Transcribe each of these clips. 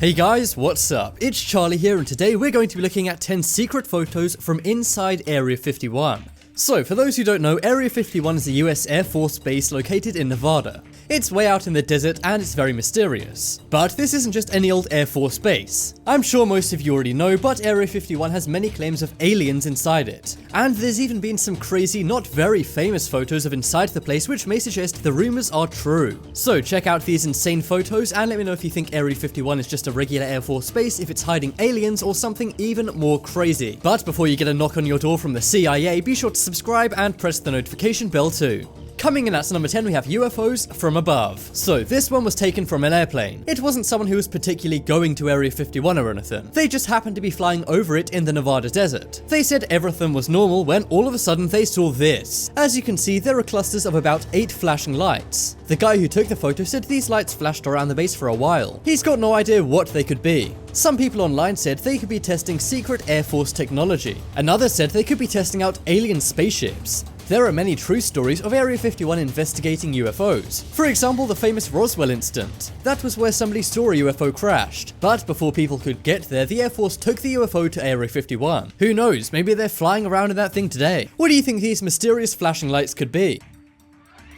Hey guys, what's up? It's Charlie here, and today we're going to be looking at 10 secret photos from inside Area 51. So, for those who don't know, Area 51 is a US Air Force base located in Nevada. It's way out in the desert and it's very mysterious. But this isn't just any old Air Force base. I'm sure most of you already know, but Area 51 has many claims of aliens inside it. And there's even been some crazy, not very famous photos of inside the place which may suggest the rumors are true. So check out these insane photos and let me know if you think Area 51 is just a regular Air Force base, if it's hiding aliens or something even more crazy. But before you get a knock on your door from the CIA, be sure to subscribe and press the notification bell too. Coming in at number 10, we have UFOs from above. So this one was taken from an airplane. It wasn't someone who was particularly going to Area 51 or anything. They just happened to be flying over it in the Nevada desert. They said everything was normal when all of a sudden they saw this. As you can see, there are clusters of about 8 flashing lights. The guy who took the photo said these lights flashed around the base for a while. He's got no idea what they could be. Some people online said they could be testing secret Air Force technology. Another said they could be testing out alien spaceships. There are many true stories of Area 51 investigating UFOs. For example, the famous Roswell incident. That was where somebody saw a UFO crashed. But before people could get there, the Air Force took the UFO to Area 51. Who knows, maybe they're flying around in that thing today. What do you think these mysterious flashing lights could be?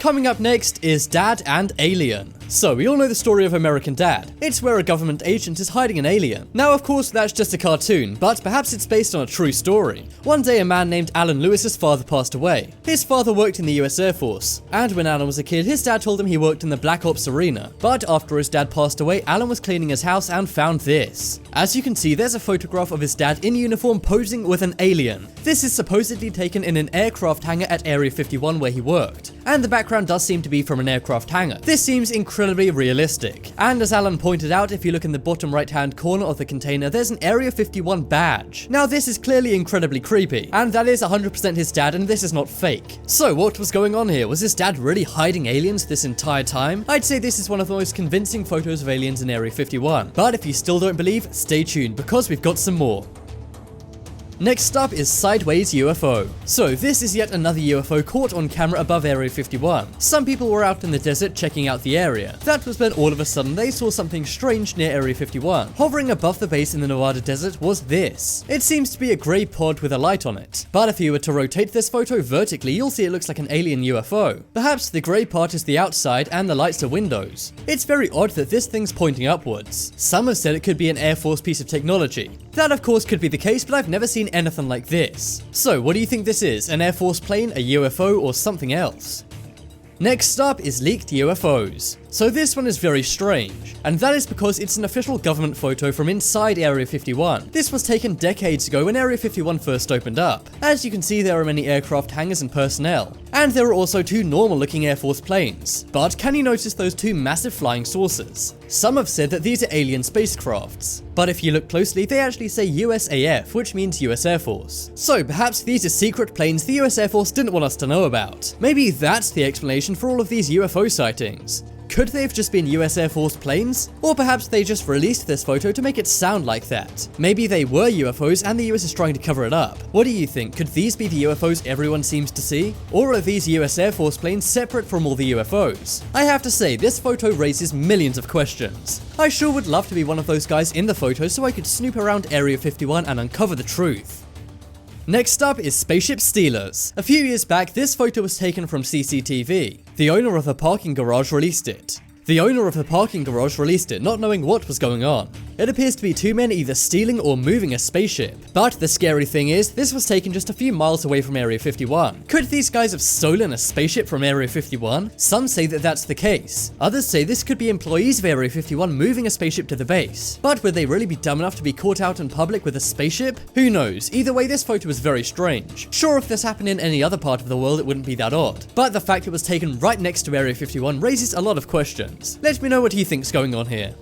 Coming up next is Dad and Alien. So, we all know the story of American Dad. It's where a government agent is hiding an alien. Now, of course, that's just a cartoon, but perhaps it's based on a true story. One day, a man named Alan Lewis's father passed away. His father worked in the US Air Force, and when Alan was a kid, his dad told him he worked in the Black Ops arena. But after his dad passed away, Alan was cleaning his house and found this. As you can see, there's a photograph of his dad in uniform posing with an alien. This is supposedly taken in an aircraft hangar at Area 51 where he worked, and the background does seem to be from an aircraft hangar. This seems incredibly realistic. And as Alan pointed out, if you look in the bottom right hand corner of the container, there's an Area 51 badge. Now this is clearly incredibly creepy, and that is 100% his dad, and this is not fake. So what was going on here? Was his dad really hiding aliens this entire time? I'd say this is one of the most convincing photos of aliens in Area 51. But if you still don't believe, stay tuned because we've got some more. Next up is Sideways UFO. So this is yet another UFO caught on camera above Area 51. Some people were out in the desert checking out the area. That was when all of a sudden they saw something strange near Area 51. Hovering above the base in the Nevada desert was this. It seems to be a grey pod with a light on it. But if you were to rotate this photo vertically, you'll see it looks like an alien UFO. Perhaps the grey part is the outside and the lights are windows. It's very odd that this thing's pointing upwards. Some have said it could be an Air Force piece of technology. That of course could be the case, but I've never seen anything like this. So what do you think this is? An Air Force plane, a UFO, or something else? Next up is leaked UFOs. So this one is very strange, and that is because it's an official government photo from inside Area 51. This was taken decades ago when Area 51 first opened up. As you can see, there are many aircraft hangars and personnel, and there are also 2 normal looking Air Force planes. But can you notice those 2 massive flying saucers? Some have said that these are alien spacecrafts, but if you look closely, they actually say USAF, which means US Air Force. So perhaps these are secret planes the US Air Force didn't want us to know about. Maybe that's the explanation for all of these UFO sightings. Could they have just been US Air Force planes? Or perhaps they just released this photo to make it sound like that. Maybe they were UFOs and the US is trying to cover it up. What do you think? Could these be the UFOs everyone seems to see? Or are these US Air Force planes separate from all the UFOs? I have to say, this photo raises millions of questions. I sure would love to be one of those guys in the photo so I could snoop around Area 51 and uncover the truth. Next up is Spaceship Stealers. A few years back, this photo was taken from CCTV. The owner of a parking garage released it. Not knowing what was going on. It appears to be 2 men either stealing or moving a spaceship. But the scary thing is, this was taken just a few miles away from Area 51. Could these guys have stolen a spaceship from Area 51? Some say that that's the case. Others say this could be employees of Area 51 moving a spaceship to the base. But would they really be dumb enough to be caught out in public with a spaceship? Who knows? Either way, this photo is very strange. Sure, if this happened in any other part of the world, it wouldn't be that odd. But the fact it was taken right next to Area 51 raises a lot of questions. Let me know what you think's going on here.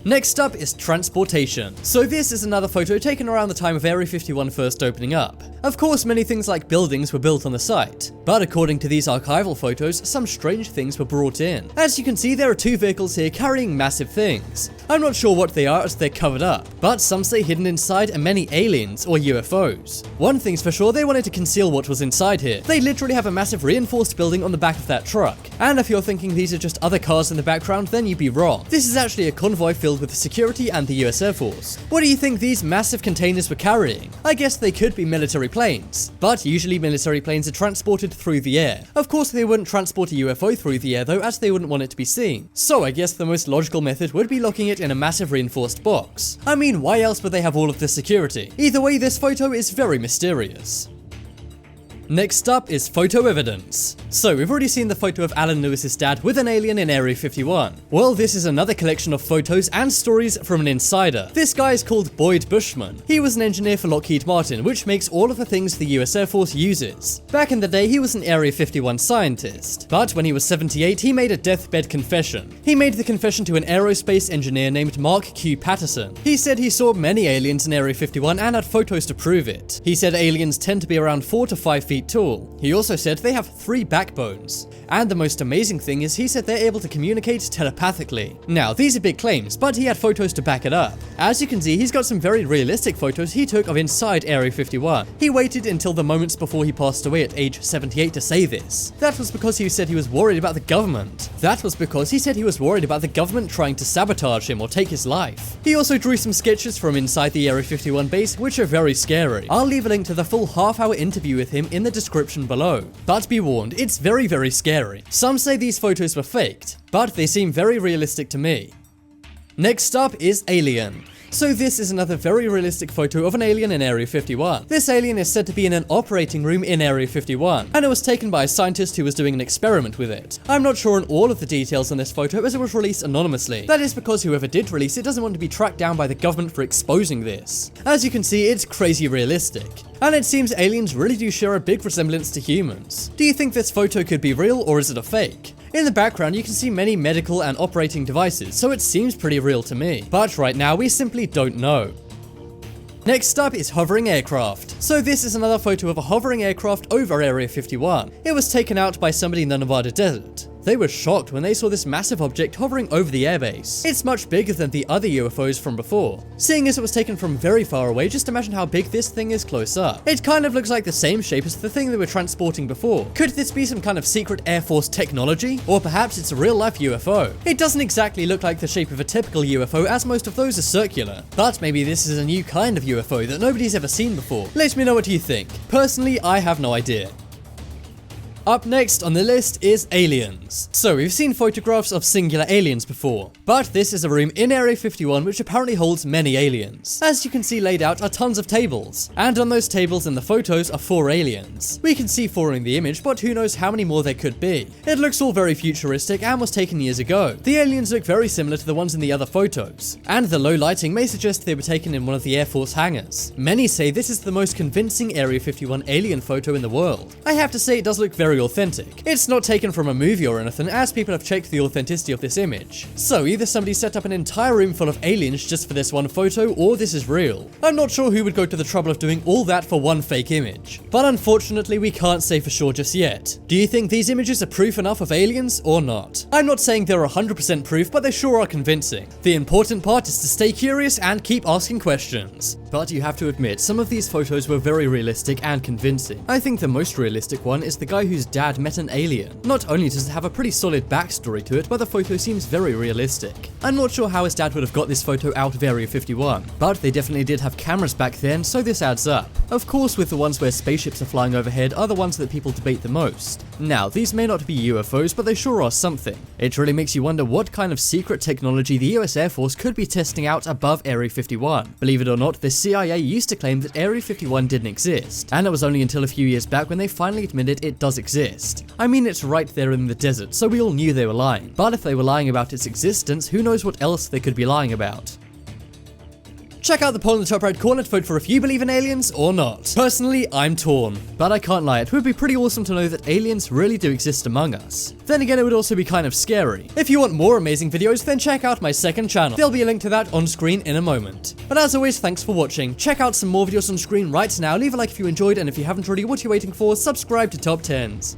Next up is transportation. So this is another photo taken around the time of Area 51 first opening up. Of course, many things like buildings were built on the site, but according to these archival photos, some strange things were brought in. As you can see, there are 2 vehicles here carrying massive things. I'm not sure what they are as they're covered up, but some say hidden inside are many aliens or UFOs. One thing's for sure, they wanted to conceal what was inside here. They literally have a massive reinforced building on the back of that truck. And if you're thinking these are just other cars in the background, then you'd be wrong. This is actually a convoy filled filled with security and the US Air Force. What do you think these massive containers were carrying? I guess they could be military planes, but usually military planes are transported through the air. Of course they wouldn't transport a UFO through the air though, as they wouldn't want it to be seen. So I guess the most logical method would be locking it in a massive reinforced box. I mean, why else would they have all of this security? Either way, this photo is very mysterious. Next up is photo evidence. So we've already seen the photo of Alan Lewis's dad with an alien in Area 51. Well, this is another collection of photos and stories from an insider. This guy is called Boyd Bushman. He was an engineer for Lockheed Martin, which makes all of the things the US Air Force uses. Back in the day, he was an Area 51 scientist, but when he was 78, he made a deathbed confession. He made the confession to an aerospace engineer named Mark Q. Patterson. He said he saw many aliens in Area 51 and had photos to prove it. He said aliens tend to be around 4 to 5 feet tall. He also said they have 3 backbones. And the most amazing thing is he said they're able to communicate telepathically. Now, these are big claims, but he had photos to back it up. As you can see, he's got some very realistic photos he took of inside Area 51. He waited until the moments before he passed away at age 78 to say this. That was because he said he was worried about the government. That was because he said he was worried about the government trying to sabotage him or take his life. He also drew some sketches from inside the Area 51 base, which are very scary. I'll leave a link to the full half-hour interview with him in the description below. But be warned, it's very, very scary. Some say these photos were faked, but they seem very realistic to me. Next up is Alien. So this is another very realistic photo of an alien in Area 51. This alien is said to be in an operating room in Area 51, and it was taken by a scientist who was doing an experiment with it. I'm not sure on all of the details on this photo as it was released anonymously. That is because whoever did release it doesn't want to be tracked down by the government for exposing this. As you can see, it's crazy realistic. And it seems aliens really do share a big resemblance to humans. Do you think this photo could be real or is it a fake? In the background you can see many medical and operating devices, so it seems pretty real to me. But right now we simply don't know. Next up is hovering aircraft. So this is another photo of a hovering aircraft over Area 51. It was taken out by somebody in the Nevada desert. They were shocked when they saw this massive object hovering over the airbase. It's much bigger than the other UFOs from before. Seeing as it was taken from very far away, just imagine how big this thing is close up. It kind of looks like the same shape as the thing they were transporting before. Could this be some kind of secret Air Force technology? Or perhaps it's a real-life UFO? It doesn't exactly look like the shape of a typical UFO, as most of those are circular. But maybe this is a new kind of UFO that nobody's ever seen before. Let me know what you think. Personally, I have no idea. Up next on the list is aliens. So we've seen photographs of singular aliens before, but this is a room in Area 51 which apparently holds many aliens. As you can see laid out are tons of tables, and on those tables in the photos are 4 aliens. We can see 4 in the image, but who knows how many more there could be. It looks all very futuristic and was taken years ago. The aliens look very similar to the ones in the other photos, and the low lighting may suggest they were taken in one of the Air Force hangars. Many say this is the most convincing Area 51 alien photo in the world. I have to say it does look very authentic. It's not taken from a movie or anything, as people have checked the authenticity of this image. So either somebody set up an entire room full of aliens just for this one photo, or this is real. I'm not sure who would go to the trouble of doing all that for one fake image. But unfortunately we can't say for sure just yet. Do you think these images are proof enough of aliens or not? I'm not saying they're 100% proof, but they sure are convincing. The important part is to stay curious and keep asking questions. But you have to admit, some of these photos were very realistic and convincing. I think the most realistic one is the guy whose dad met an alien. Not only does it have a pretty solid backstory to it, but the photo seems very realistic. I'm not sure how his dad would have got this photo out of Area 51, but they definitely did have cameras back then, so this adds up. Of course, with the ones where spaceships are flying overhead are the ones that people debate the most. Now, these may not be UFOs, but they sure are something. It really makes you wonder what kind of secret technology the US Air Force could be testing out above Area 51. Believe it or not, the CIA used to claim that Area 51 didn't exist, and it was only until a few years back when they finally admitted it does exist. I mean, it's right there in the desert, so we all knew they were lying. But if they were lying about its existence, who knows what else they could be lying about. Check out the poll in the top right corner to vote for if you believe in aliens or not. Personally, I'm torn, but I can't lie, it would be pretty awesome to know that aliens really do exist among us. Then again, it would also be kind of scary. If you want more amazing videos, then check out my second channel. There'll be a link to that on screen in a moment. But as always, thanks for watching. Check out some more videos on screen right now, leave a like if you enjoyed, and if you haven't already, what are you waiting for? Subscribe to Top 10s.